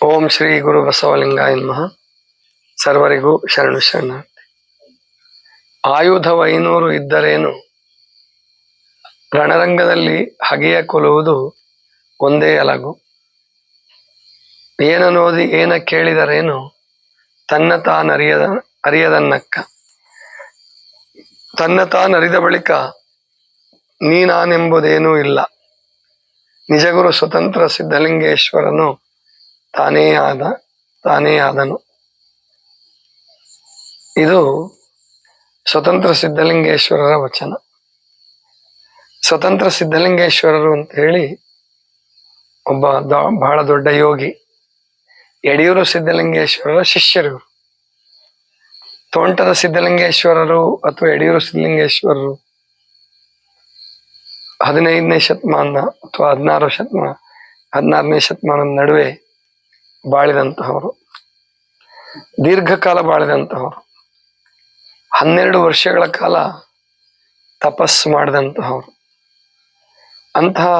ಓಂ ಶ್ರೀ ಗುರು ಬಸವಲಿಂಗಾಯ ನಮಃ. ಸರ್ವರಿಗೂ ಶರಣು ಶರಣಾರ್ಥಿ. ಆಯುಧವ 500 ಇದ್ದರೇನು, ರಣರಂಗದಲ್ಲಿ ಹಗೆಯ ಕೊಲ್ಲುವುದು ಒಂದೇ ಅಲಗು. ಏನ ನೋದಿ ಏನ ಕೇಳಿದರೇನು, ತನ್ನ ಅರಿಯದನ್ನಕ್ಕ. ತನ್ನ ತಾನರಿದ ಬಳಿಕ ನೀನಾನೆಂಬುದೇನೂ ಇಲ್ಲ. ನಿಜಗುರು ಸ್ವತಂತ್ರ ಸಿದ್ಧಲಿಂಗೇಶ್ವರನು ತಾನೇ ಆದನು. ಇದು ಸ್ವತಂತ್ರ ಸಿದ್ಧಲಿಂಗೇಶ್ವರರ ವಚನ. ಸ್ವತಂತ್ರ ಸಿದ್ಧಲಿಂಗೇಶ್ವರರು ಅಂತ ಹೇಳಿ ಒಬ್ಬ ಬಹಳ ದೊಡ್ಡ ಯೋಗಿ, ಯಡಿಯೂರು ಸಿದ್ಧಲಿಂಗೇಶ್ವರರ ಶಿಷ್ಯರು. ತೋಂಟದ ಸಿದ್ಧಲಿಂಗೇಶ್ವರರು ಅಥವಾ ಯಡಿಯೂರು ಸಿದ್ಧಲಿಂಗೇಶ್ವರರು 15ನೇ ಶತಮಾನ ಅಥವಾ 16ನೇ ಶತಮಾನದ ನಡುವೆ ಬಾಳಿದಂತಹವರು, ದೀರ್ಘಕಾಲ ಬಾಳಿದಂತಹವರು, 12 ವರ್ಷಗಳ ಕಾಲ ತಪಸ್ಸು ಮಾಡಿದಂತಹವರು. ಅಂತಹ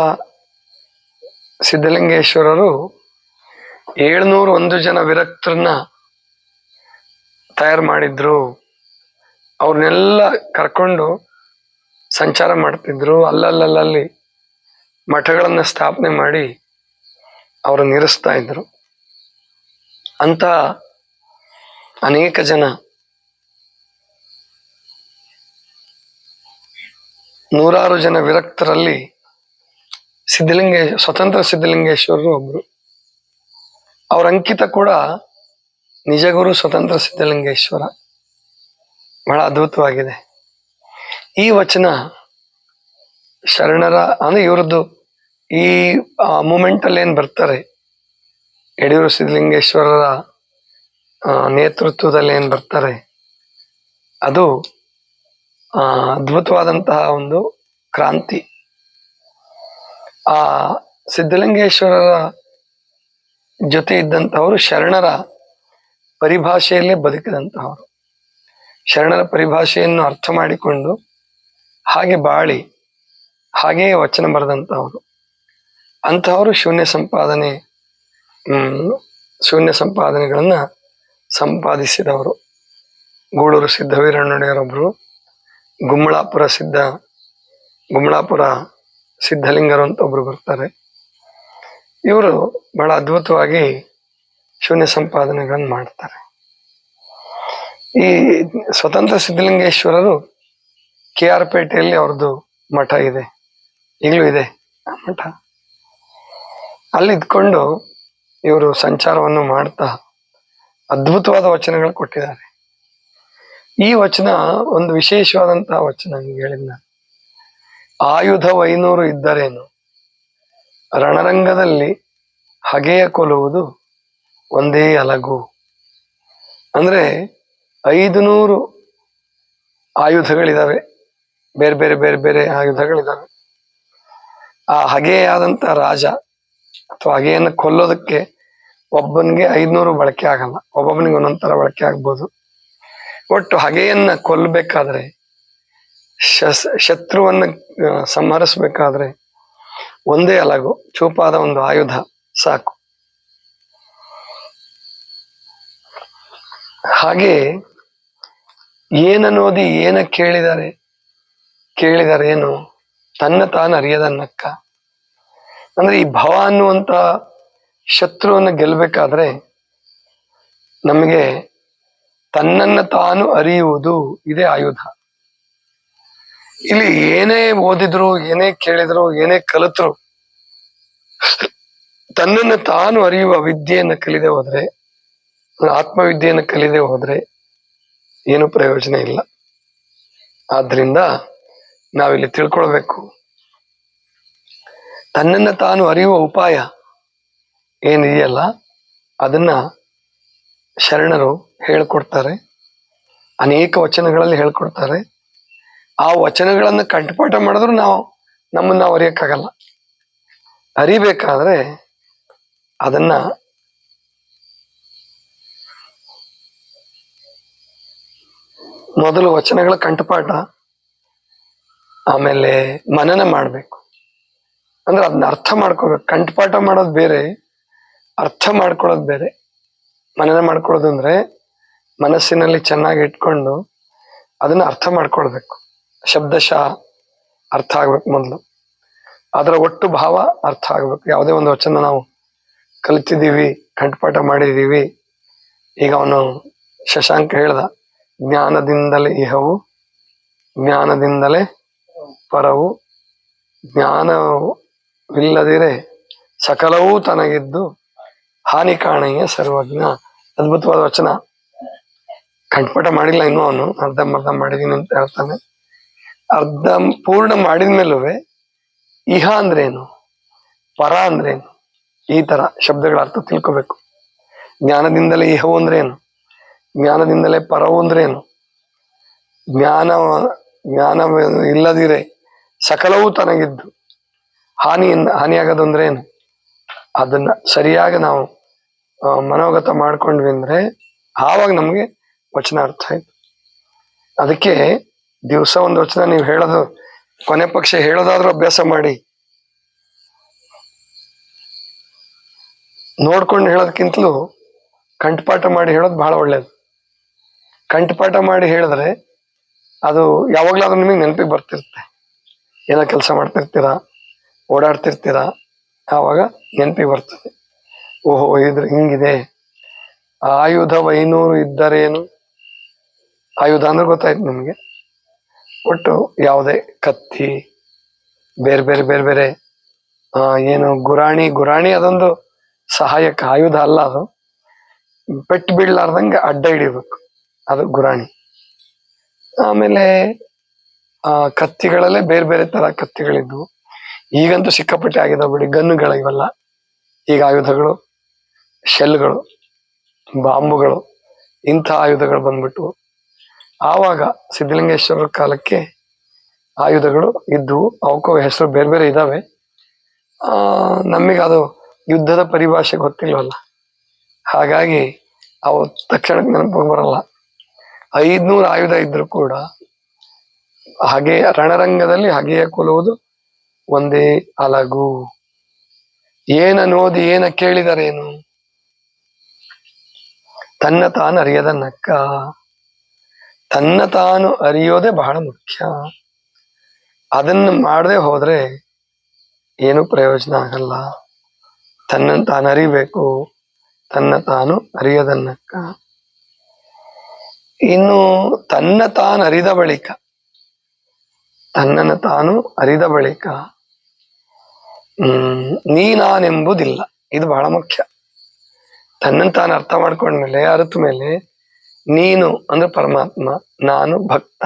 ಸಿದ್ಧಲಿಂಗೇಶ್ವರರು 701 ಜನ ವಿರಕ್ತರನ್ನ ತಯಾರು ಮಾಡಿದ್ರು. ಅವ್ರನ್ನೆಲ್ಲ ಕರ್ಕೊಂಡು ಸಂಚಾರ ಮಾಡ್ತಿದ್ರು. ಅಲ್ಲಲ್ಲಿ ಮಠಗಳನ್ನ ಸ್ಥಾಪನೆ ಮಾಡಿ ಅವ್ರನ್ನ ಇರಿಸ್ತಾ ಇದ್ರು. ಅಂತ ಅನೇಕ ಜನ, 100 ಜನ ವಿರಕ್ತರಲ್ಲಿ ಸ್ವತಂತ್ರ ಸಿದ್ಧಲಿಂಗೇಶ್ವರರು ಒಬ್ರು. ಅವ್ರ ಅಂಕಿತ ಕೂಡ ನಿಜಗುರು ಸ್ವತಂತ್ರ ಸಿದ್ಧಲಿಂಗೇಶ್ವರ. ಬಹಳ ಅದ್ಭುತವಾಗಿದೆ. ಈ ವಚನ ಶರಣರ ಅಂದ್ರೆ ಇವ್ರದ್ದು ಈ ಮೂಮೆಂಟ್ ಅಲ್ಲಿ ಏನ್ ಬರ್ತಾರೆ, ಯಡಿಯೂರು ಸಿದ್ಧಲಿಂಗೇಶ್ವರರ ನೇತೃತ್ವದಲ್ಲಿ ಏನ್ ಬರ್ತಾರೆ, ಅದು ಅದ್ಭುತವಾದಂತಹ ಒಂದು ಕ್ರಾಂತಿ. ಆ ಸಿದ್ಧಲಿಂಗೇಶ್ವರರ ಜೊತೆ ಇದ್ದಂತಹವರು ಶರಣರ ಪರಿಭಾಷೆಯಲ್ಲೇ ಬದುಕಿದಂತಹವರು, ಶರಣರ ಪರಿಭಾಷೆಯನ್ನು ಅರ್ಥ ಮಾಡಿಕೊಂಡು ಹಾಗೆ ಬಾಳಿ ಹಾಗೆಯೇ ವಚನ ಬರೆದಂತಹವರು. ಅಂತಹವರು ಶೂನ್ಯ ಸಂಪಾದನೆಗಳನ್ನ ಸಂಪಾದಿಸಿದವರು. ಗೂಳೂರು ಸಿದ್ಧವೀರಣ್ಣನೊಡೆಯರೊಬ್ರು, ಗುಮ್ಮಳಾಪುರ ಸಿದ್ಧಲಿಂಗರು ಅಂತ ಒಬ್ರು ಬರ್ತಾರೆ. ಇವರು ಬಹಳ ಅದ್ಭುತವಾಗಿ ಶೂನ್ಯ ಸಂಪಾದನೆಗಳನ್ನು ಮಾಡ್ತಾರೆ. ಈ ಸ್ವತಂತ್ರ ಸಿದ್ಧಲಿಂಗೇಶ್ವರರು KR ಪೇಟೆಯಲ್ಲಿ ಅವ್ರದ್ದು ಮಠ ಇದೆ, ಈಗಲೂ ಇದೆ ಆ ಮಠ. ಅಲ್ಲಿ ಇದ್ಕೊಂಡು ಇವರು ಸಂಚಾರವನ್ನು ಮಾಡ್ತಾ ಅದ್ಭುತವಾದ ವಚನಗಳು ಕೊಟ್ಟಿದ್ದಾರೆ. ಈ ವಚನ ಒಂದು ವಿಶೇಷವಾದಂತಹ ವಚನ. ನಿಮ್ಗೆ ಹೇಳಿದ್ನ, ಆಯುಧ 500 ಇದ್ದರೇನು, ರಣರಂಗದಲ್ಲಿ ಹಗೆಯ ಕೊಲ್ಲುವುದು ಒಂದೇ ಅಲಗು. ಅಂದ್ರೆ 500 ಆಯುಧಗಳಿದಾವೆ, ಬೇರೆ ಬೇರೆ ಬೇರೆ ಬೇರೆ ಆಯುಧಗಳಿದಾವೆ. ಆ ಹಗೆಯಾದಂತ ರಾಜ ಅಥವಾ ಹಗೆಯನ್ನು ಕೊಲ್ಲೋದಕ್ಕೆ ಒಬ್ಬನಿಗೆ 500 ಬಳಕೆ ಆಗಲ್ಲ, ಒಬ್ಬೊಬ್ಬನಿಗೆ ಒಂದೊಂದರ ಬಳಕೆ ಆಗ್ಬೋದು. ಒಟ್ಟು ಹಗೆಯನ್ನ ಕೊಲ್ಲಬೇಕಾದ್ರೆ, ಶತ್ರುವನ್ನ ಸಂಹರಿಸ್ಬೇಕಾದ್ರೆ ಒಂದೇ ಅಲಗು, ಚೂಪಾದ ಒಂದು ಆಯುಧ ಸಾಕು. ಹಾಗೆ ಏನನ್ನೋದಿ ಏನ ಕೇಳಿದರೇನು, ತನ್ನ ತಾನು ಅರಿಯದನ್ನಕ್ಕ. ಅಂದ್ರೆ ಈ ಭವ ಅನ್ನುವಂತ ಶತ್ರುವನ್ನು ಗೆಲ್ಲಬೇಕಾದ್ರೆ ನಮಗೆ ತನ್ನನ್ನ ತಾನು ಅರಿಯುವುದು ಇದೇ ಆಯುಧ. ಇಲ್ಲಿ ಏನೇ ಓದಿದ್ರು, ಏನೇ ಕೇಳಿದ್ರು, ಏನೇ ಕಲಿತರು, ತನ್ನನ್ನು ತಾನು ಅರಿಯುವ ವಿದ್ಯೆಯನ್ನು ಕಲಿದೆ ಹೋದ್ರೆ, ಆತ್ಮವಿದ್ಯೆಯನ್ನು ಕಲಿದೆ ಹೋದ್ರೆ ಏನು ಪ್ರಯೋಜನ ಇಲ್ಲ. ಆದ್ರಿಂದ ನಾವಿಲ್ಲಿ ತಿಳ್ಕೊಳ್ಬೇಕು, ತನ್ನನ್ನ ತಾನು ಅರಿಯುವ ಉಪಾಯ ಏನಿದೆಯಲ್ಲ ಅದನ್ನ ಶರಣರು ಹೇಳ್ಕೊಡ್ತಾರೆ. ಅನೇಕ ವಚನಗಳಲ್ಲಿ ಹೇಳ್ಕೊಡ್ತಾರೆ. ಆ ವಚನಗಳನ್ನ ಕಂಠಪಾಠ ಮಾಡಿದ್ರು ನಮ್ಮನ್ನ ಅರಿಯಕ್ಕಾಗಲ್ಲ. ಅರಿಬೇಕಾದ್ರೆ ಅದನ್ನ ಮೊದಲು ವಚನಗಳ ಕಂಠಪಾಠ, ಆಮೇಲೆ ಮನನ ಮಾಡ್ಬೇಕು. ಅಂದ್ರೆ ಅದನ್ನ ಅರ್ಥ ಮಾಡ್ಕೋಬೇಕು. ಕಂಠಪಾಠ ಮಾಡೋದು ಬೇರೆ, ಅರ್ಥ ಮಾಡ್ಕೊಳ್ಳೋದು ಬೇರೆ. ಮನನ ಮಾಡ್ಕೊಳ್ಳೋದು ಅಂದ್ರೆ ಮನಸ್ಸಿನಲ್ಲಿ ಚೆನ್ನಾಗಿ ಇಟ್ಕೊಂಡು ಅದನ್ನ ಅರ್ಥ ಮಾಡ್ಕೊಳ್ಬೇಕು. ಶಬ್ದಶಃ ಅರ್ಥ ಆಗ್ಬೇಕು ಮೊದಲು, ಅದರ ಒಟ್ಟು ಭಾವ ಅರ್ಥ ಆಗ್ಬೇಕು. ಯಾವುದೇ ಒಂದು ವಚನ ನಾವು ಕಲಿತಿದ್ದೀವಿ, ಕಂಠಪಾಠ ಮಾಡಿದೀವಿ, ಈಗ ಅವನು ಶಶಾಂಕ ಹೇಳ್ದ, ಜ್ಞಾನದಿಂದಲೇ ಇಹವು, ಜ್ಞಾನದಿಂದಲೇ ಪರವು, ಜ್ಞಾನವಿಲ್ಲದಿರೆ ಸಕಲವೂ ತನಗಿದ್ದು ಹಾನಿ ಕಾಣಯ್ಯ ಸರ್ವಜ್ಞ. ಅದ್ಭುತವಾದ ವಚನ. ಕಂಠಪಾಠ ಮಾಡಿಲ್ಲ ಇನ್ನೂ, ಅವನು ಅರ್ಧಂಬರ್ಧ ಮಾಡಿದೀನಿ ಅಂತ ಹೇಳ್ತಾನೆ. ಅರ್ಧ ಪೂರ್ಣ ಮಾಡಿದ್ಮೇಲೂ ಇಹ ಅಂದ್ರೇನು, ಪರ ಅಂದ್ರೇನು, ಈ ತರ ಶಬ್ದಗಳ ಅರ್ಥ ತಿಳ್ಕೋಬೇಕು. ಜ್ಞಾನದಿಂದಲೇ ಇಹವು ಅಂದ್ರೇನು, ಜ್ಞಾನದಿಂದಲೇ ಪರವು ಅಂದ್ರೇನು, ಜ್ಞಾನ ಇಲ್ಲದಿರೆ ಸಕಲವೂ ತನಗಿದ್ದು ಹಾನಿಯಾಗದು ಅಂದ್ರೆ ಏನು. ಅದನ್ನ ಸರಿಯಾಗಿ ನಾವು ಮನೋಗತ ಮಾಡ್ಕೊಂಡ್ವಿ ಅಂದ್ರೆ ಆವಾಗ ನಮ್ಗೆ ವಚನ ಅರ್ಥ ಆಯ್ತು. ಅದಕ್ಕೆ ದಿವಸ ಒಂದು ವಚನ ನೀವು ಹೇಳೋದು, ಕೊನೆ ಪಕ್ಷ ಹೇಳೋದಾದ್ರೂ ಅಭ್ಯಾಸ ಮಾಡಿ. ನೋಡ್ಕೊಂಡು ಹೇಳೋದಕ್ಕಿಂತಲೂ ಕಂಠಪಾಠ ಮಾಡಿ ಹೇಳೋದು ಬಹಳ ಒಳ್ಳೇದು. ಕಂಠಪಾಠ ಮಾಡಿ ಹೇಳಿದ್ರೆ ಅದು ಯಾವಾಗ್ಲಾದ್ರೂ ನಿಮಗೆ ನೆನಪಿಗೆ ಬರ್ತಿರುತ್ತೆ. ಏನೋ ಕೆಲಸ ಮಾಡ್ತಿರ್ತೀರಾ, ಓಡಾಡ್ತಿರ್ತೀರಾ, ಆವಾಗ ನೆನಪಿಗೆ ಬರ್ತದೆ. ಓಹೋ ಇದ್ರ ಹಿಂಗಿದೆ. ಆಯುಧ 500 ಇದ್ದರೇನು, ಆಯುಧ ಅಂದ್ರೆ ಗೊತ್ತಾಯ್ತು ನಿಮ್ಗೆ. ಒಟ್ಟು ಯಾವುದೇ ಕತ್ತಿ, ಬೇರೆ ಬೇರೆ ಬೇರೆ ಬೇರೆ ಏನು ಗುರಾಣಿ ಅದೊಂದು ಸಹಾಯಕ ಆಯುಧ ಅಲ್ಲ. ಅದು ಪೆಟ್ಟು ಬೀಳ್ಲಾರ್ದಂಗೆ ಅಡ್ಡ ಹಿಡಿಬೇಕು, ಅದು ಗುರಾಣಿ. ಆಮೇಲೆ ಕತ್ತಿಗಳಲ್ಲೇ ಬೇರೆ ಬೇರೆ ತರ ಕತ್ತಿಗಳಿದ್ವು. ಈಗಂತೂ ಸಿಕ್ಕಾಪಟ್ಟೆ ಆಗಿದಾವ ಬಿಡಿ, ಗನ್ನುಗಳು ಇವೆಲ್ಲ. ಈಗ ಆಯುಧಗಳು, ಶೆಲ್ಗಳು, ಬಾಂಬುಗಳು, ಇಂಥ ಆಯುಧಗಳು ಬಂದ್ಬಿಟ್ಟು. ಆವಾಗ ಸಿದ್ಧಲಿಂಗೇಶ್ವರರ ಕಾಲಕ್ಕೆ ಆಯುಧಗಳು ಇದ್ವು. ಅವಕ್ಕೂ ಹೆಸರು ಬೇರೆ ಬೇರೆ ಇದಾವೆ. ನಮಗೆ ಅದು ಯುದ್ಧದ ಪರಿಭಾಷೆ ಗೊತ್ತಿಲ್ವಲ್ಲ, ಹಾಗಾಗಿ ಅವು ತಕ್ಷಣಕ್ಕೆ ನೆನಪು ಬರಲ್ಲ. 500 ಆಯುಧ ಇದ್ರು ಕೂಡ ಹಾಗೆ ರಣರಂಗದಲ್ಲಿ ಹಾಗೆಯೇ ಕೊಲ್ಲುವುದು ಒಂದೇ ಅಲಗು. ಏನ ನೋದಿ ಏನ ಕೇಳಿದರೇನು, ತನ್ನ ತಾನು ಅರಿಯದ ನಕ್ಕ. ತನ್ನ ತಾನು ಅರಿಯೋದೇ ಬಹಳ ಮುಖ್ಯ. ಅದನ್ನು ಮಾಡದೆ ಹೋದ್ರೆ ಏನು ಪ್ರಯೋಜನ ಆಗಲ್ಲ. ತನ್ನ ತಾನು ಅರಿಬೇಕು, ತನ್ನ ತಾನು ಅರಿಯದನ್ನಕ್ಕ. ಇನ್ನು ತನ್ನ ತಾನು ಅರಿದ ಬಳಿಕ, ತನ್ನನ್ನು ತಾನು ಅರಿದ ಬಳಿಕ ನೀ ನಾನೆಂಬುದಿಲ್ಲ. ಇದು ಬಹಳ ಮುಖ್ಯ. ತನ್ನನ್ನು ತಾನು ಅರ್ಥ ಮಾಡ್ಕೊಂಡ್ಮೇಲೆ, ಅರಿತ ಮೇಲೆ, ನೀನು ಅಂದ್ರೆ ಪರಮಾತ್ಮ, ನಾನು ಭಕ್ತ,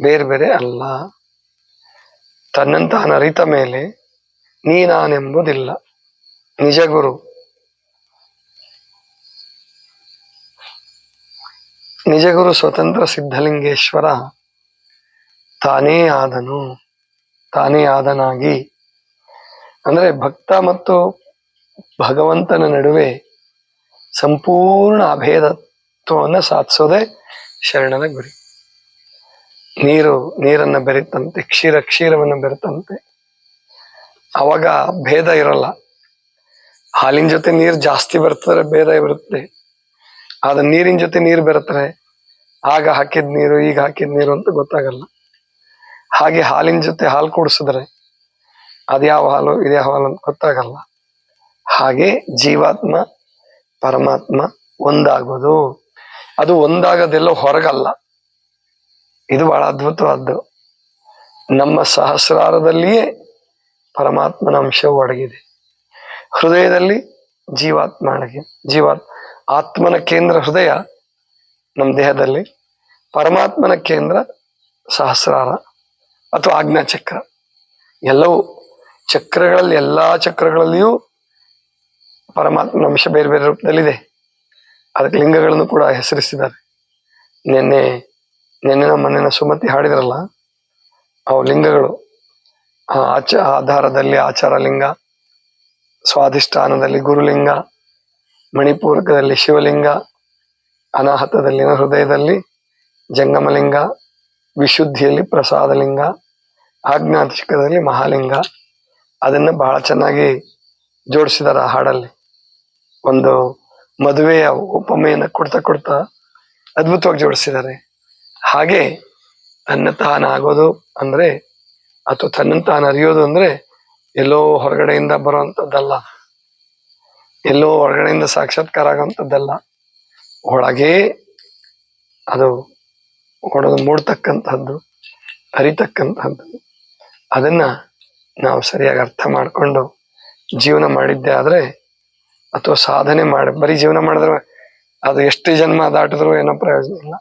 ಬೇರೆ ಬೇರೆ ಅಲ್ಲ. ತನ್ನನ್ನು ತಾನು ಅರಿತ ಮೇಲೆ ನೀ ನಾನೆಂಬುದಿಲ್ಲ. ನಿಜ ಗುರು, ನಿಜಗುರು ಸ್ವತಂತ್ರ ಸಿದ್ಧಲಿಂಗೇಶ್ವರ ತಾನೇ ಆದನು, ತಾನೇ ಆದನಾಗಿ. ಅಂದ್ರೆ ಭಕ್ತ ಮತ್ತು ಭಗವಂತನ ನಡುವೆ ಸಂಪೂರ್ಣ ಅಭೇದತ್ವವನ್ನು ಸಾಧಿಸೋದೇ ಶರಣನ ಗುರಿ. ನೀರನ್ನ ಬೆರೆತಂತೆ, ಕ್ಷೀರವನ್ನು ಬೆರೆತಂತೆ. ಅವಾಗ ಭೇದ ಇರಲ್ಲ. ಹಾಲಿನ ಜೊತೆ ನೀರು ಜಾಸ್ತಿ ಬರ್ತದ್ರೆ ಭೇದ ಇರುತ್ತೆ. ಆದ ನೀರಿನ ಜೊತೆ ನೀರು ಬೆರೆತರೆ ಆಗ ಹಾಕಿದ ನೀರು ಈಗ ಹಾಕಿದ ನೀರು ಅಂತ ಗೊತ್ತಾಗಲ್ಲ. ಹಾಗೆ ಹಾಲಿನ ಜೊತೆ ಹಾಲು ಕುಡಿಸಿದ್ರೆ ಅದ್ಯಾವ ಹಾಲು ಇದ್ಯಾವ ಹಾಲು ಅಂತ ಗೊತ್ತಾಗಲ್ಲ. ಹಾಗೆ ಜೀವಾತ್ಮ ಪರಮಾತ್ಮ ಒಂದಾಗೋದು. ಅದು ಒಂದಾಗದೆಲ್ಲ ಹೊರಗಲ್ಲ. ಇದು ಬಹಳ ಅದ್ಭುತವಾದ್ದು. ನಮ್ಮ ಸಹಸ್ರಾರದಲ್ಲಿಯೇ ಪರಮಾತ್ಮನ ಅಂಶವು ಅಡಗಿದೆ. ಹೃದಯದಲ್ಲಿ ಜೀವಾತ್ಮ ಅಡಗಿದೆ. ಆತ್ಮನ ಕೇಂದ್ರ ಹೃದಯ ನಮ್ಮ ದೇಹದಲ್ಲಿ, ಪರಮಾತ್ಮನ ಕೇಂದ್ರ ಸಹಸ್ರಾರ ಅಥವಾ ಆಜ್ಞಾಚಕ್ರ. ಎಲ್ಲವೂ ಚಕ್ರಗಳಲ್ಲಿ, ಎಲ್ಲಾ ಚಕ್ರಗಳಲ್ಲಿಯೂ ಪರಮಾತ್ಮನ ಅಂಶ ಬೇರೆ ಬೇರೆ ರೂಪದಲ್ಲಿದೆ. ಅದಕ್ಕೆ ಲಿಂಗಗಳನ್ನು ಕೂಡ ಹೆಸರಿಸಿದ್ದಾರೆ. ನೆನ್ನೆನ ಮೊನ್ನೆನ ಸುಮತಿ ಹಾಡಿದ್ರಲ್ಲ, ಅವು ಲಿಂಗಗಳು. ಆಧಾರದಲ್ಲಿ ಆಚಾರ ಲಿಂಗ, ಸ್ವಾಧಿಷ್ಠಾನದಲ್ಲಿ ಗುರುಲಿಂಗ, ಮಣಿಪೂರಕದಲ್ಲಿ ಶಿವಲಿಂಗ, ಅನಾಹತದಲ್ಲಿ ಹೃದಯದಲ್ಲಿ ಜಂಗಮಲಿಂಗ, ವಿಶುದ್ಧಿಯಲ್ಲಿ ಪ್ರಸಾದಲಿಂಗ, ಆಜ್ಞಾಚಕ್ರದಲ್ಲಿ ಮಹಾಲಿಂಗ. ಅದನ್ನ ಬಹಳ ಚೆನ್ನಾಗಿ ಜೋಡಿಸಿದಾರ ಹಾಡಲ್ಲಿ. ಒಂದು ಮದುವೆಯ ಉಪಮೆಯನ್ನು ಕೊಡ್ತಾ ಕೊಡ್ತಾ ಅದ್ಭುತವಾಗಿ ಜೋಡಿಸಿದ್ದಾರೆ. ಹಾಗೆ ತನ್ನಂತಾನಾಗೋದು ಅಂದ್ರೆ ಅಥವಾ ತನ್ನಂತಾನು ಅರಿಯೋದು ಅಂದ್ರೆ ಎಲ್ಲೋ ಹೊರಗಡೆಯಿಂದ ಬರುವಂಥದ್ದಲ್ಲ, ಎಲ್ಲೋ ಹೊರಗಡೆಯಿಂದ ಸಾಕ್ಷಾತ್ಕಾರ ಆಗುವಂಥದ್ದಲ್ಲ, ಒಳಗೇ ಅದು ಹೊಡೆದು ಮೂಡ್ತಕ್ಕಂಥದ್ದು, ಅರಿತಕ್ಕಂಥದ್ದು. ಅದನ್ನ ನಾವು ಸರಿಯಾಗಿ ಅರ್ಥ ಮಾಡಿಕೊಂಡು ಜೀವನ ಮಾಡಿದ್ದೆ ಆದ್ರೆ, ಅಥವಾ ಸಾಧನೆ ಬರೀ ಜೀವನ ಮಾಡಿದ್ರೆ ಅದು ಎಷ್ಟು ಜನ್ಮ ದಾಟಿದ್ರು ಏನೋ ಪ್ರಯೋಜನ ಇಲ್ಲ.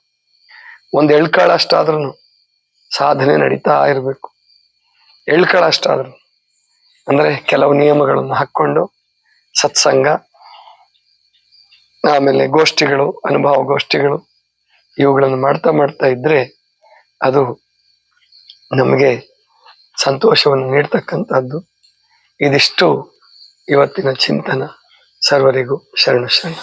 ಒಂದು ಎಳ್ಕಾಳ ಅಷ್ಟಾದ್ರೂ ಸಾಧನೆ ನಡೀತಾ ಇರಬೇಕು. ಎಳ್ಕಾಳ ಅಷ್ಟಾದ್ರು ಅಂದ್ರೆ ಕೆಲವು ನಿಯಮಗಳನ್ನು ಹಾಕ್ಕೊಂಡು ಸತ್ಸಂಗ, ಆಮೇಲೆ ಗೋಷ್ಠಿಗಳು, ಅನುಭವ ಗೋಷ್ಠಿಗಳು, ಇವುಗಳನ್ನು ಮಾಡ್ತಾ ಮಾಡ್ತಾ ಇದ್ರೆ ಅದು ನಮಗೆ ಸಂತೋಷವನ್ನು ನೀಡ್ತಕ್ಕಂಥದ್ದು. ಇದಿಷ್ಟು ಇವತ್ತಿನ ಚಿಂತನ. ಸರ್ವರಿಗೂ ಶರಣ ಶರಣ.